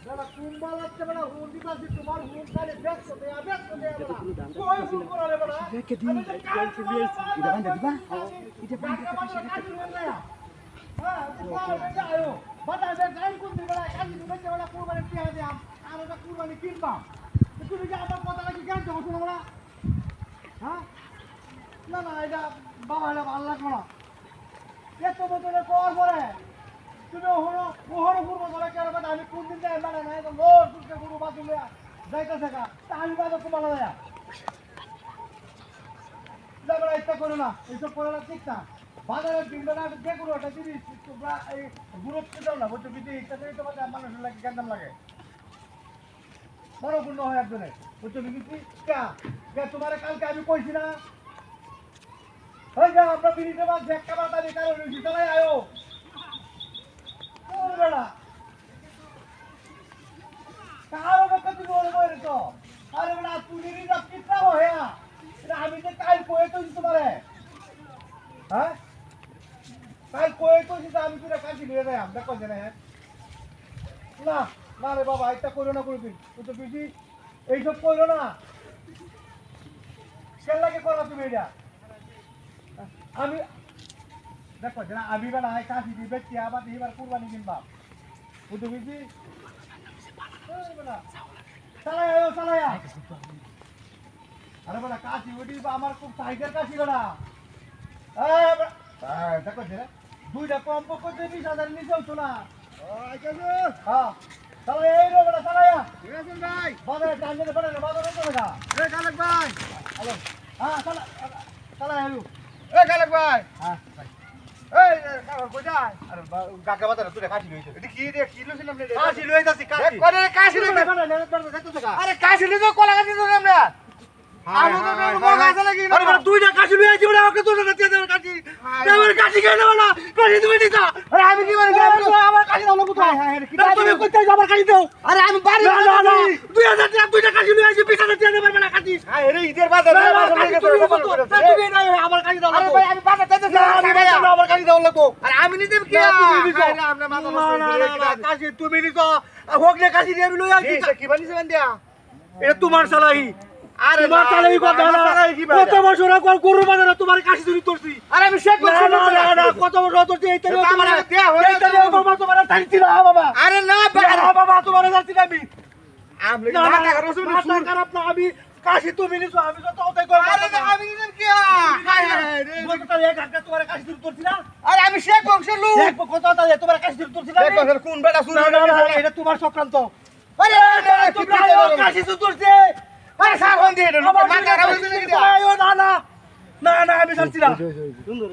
দাদা কুম্বাল আছে বড় হুন দিবাসি তোমার হুন খালি ব্যস্ত দেয়া বড় কই হুন করালে বড় দেখে দিন কালকে দিয়েছি এটা বান্ধা দিবা এটা বান্ধা হ্যাঁ তুমি যাও বাটা দে গান কোন দিবা কালি তুমি যে বড় কুরবানি টিয়া দিয়াম আর ওটা কুরবানি কিনবা তুমি যে আমার কথা নাকি জ্ঞান দাও শোনো বড় হ্যাঁ না না এটা বাবা এটা ভালো লাগবে না এত বছরে পর পরে তুমি ওহরো ঘুরবো ধরে কেন বাদ আমি কোন দিন যাই মানে না এটা লোর সুখে ঘুরবো বাদ তুমি যাইতে থাকা তা আমি বাদ তোমার না যাবে না ইচ্ছা করো না এইসব করে না ঠিক না বাজারের কিনবে না যে কোনো একটা জিনিস তোমরা এই গুরুত্ব দাও না বলছো বিধি ইচ্ছাতেই তোমার মানুষের লাগে কেন লাগে মনোপূর্ণ হয় একজনের বলছো বিধি তোমার কালকে আমি কইছি না হয়ে যাও আমরা বিড়িতে বাদ একটা বাদ আমি কারো রয়েছি চালাই আয়ো বেড়া কারো কথা তুমি বলবো তো আরে বেড়া তুমি নিজা কিতনা হয়া এটা আমি যে কাল কয়ে তো তোমারে হ্যাঁ কাল কয়ে তো যে আমি তুই কাছে নিয়ে যাই আমরা কোন জানা না না রে বাবা এটা করো না কোনদিন তুই তো বিজি এইসব করো না সেল লাগে করো তুমি এটা আমি দেখো যারা আমি বেলা কাশি দিবে কি আবার এবার কুরবানি কিনবা বুঝতে বুঝি চালায়া আরে বেলা কাশি ওটি আমার খুব সাইজের কাশি বেলা দেখো যারা দুইটা কম পক্ষ 20,000 নিচেও শোনা হ্যাঁ চালায়া এই রে বেলা চালায়া ঠিক আছে ভাই বাজারে টান দিতে পারে না বাজারে তো লাগা রে কালক ভাই হ্যালো হ্যাঁ চালায়া হলো এ কালক ভাই হ্যাঁ এই কই যায় আরে কাকা বাজারে তুই কাশি লইছ এটা কি রে কি লইছ আমরা কাশি লইতাছি কাশি করে কাশি লইছ আরে কাশি লইছ কলা কাশি তো আমরা আমি তো বড় কাছে লাগি আরে বড় তুই না কাশি লই আইছি বড় ওকে তোর না দিয়ে দে কাশি আমার কাশি কেন না কাশি তুমি দিতা আরে আমি কি মানে আমার কাশি দাও না কোথায় হ্যাঁ হ্যাঁ তুমি কইতে আমার কাশি দাও আরে আমি বাড়ি না 2000 টাকা দুইটা কাশি লই আইছি 20,000 টাকা দেব না কাশি হ্যাঁ রে ঈদের বাজার তুমি না আমার কাশি দাও আরে ভাই আমি বাজার যাইতেছি আমার কাশি দাও লাগো আরে আমি নিতে কি তুমি দিছো আমরা মাথা কাশি তুমি নিছো হোক না কাশি দিয়ে লই আইছি কি বানিছে বান্দিয়া এটা তোমার সালাহি আরে তোমার সালাহি কথা না কত বছর কল গরু বাজারে তোমার কাশি ধরি তোরছি আরে আমি শেখ বলছি না কত বছর তোরছি এইটা তোমার দেয়া হয়ে গেছে বাবা তোমার থাকতি না বাবা আরে না বাবা তোমার যাচ্ছি আমি আমি না রসুন খারাপ না আমি কাশি তুমি নিছো আমি তো তাই কই আরে না আমি নিন কি হায় হায় রে বলতো তাই এক একটা তোমার কাশি ধরি তোরছি না আরে আমি শেখ বংশের লোক শেখ কত তাই তোমার কাশি ধরি তোরছি না শেখ বংশের কোন বেটা শুনে না এটা তোমার চক্রান্ত আরে তোমরা কাশি ধরছে আরে সাবন দিয়ে মাথা খারাপ হয়ে গেছে না না না আমি জানছি না সুন্দর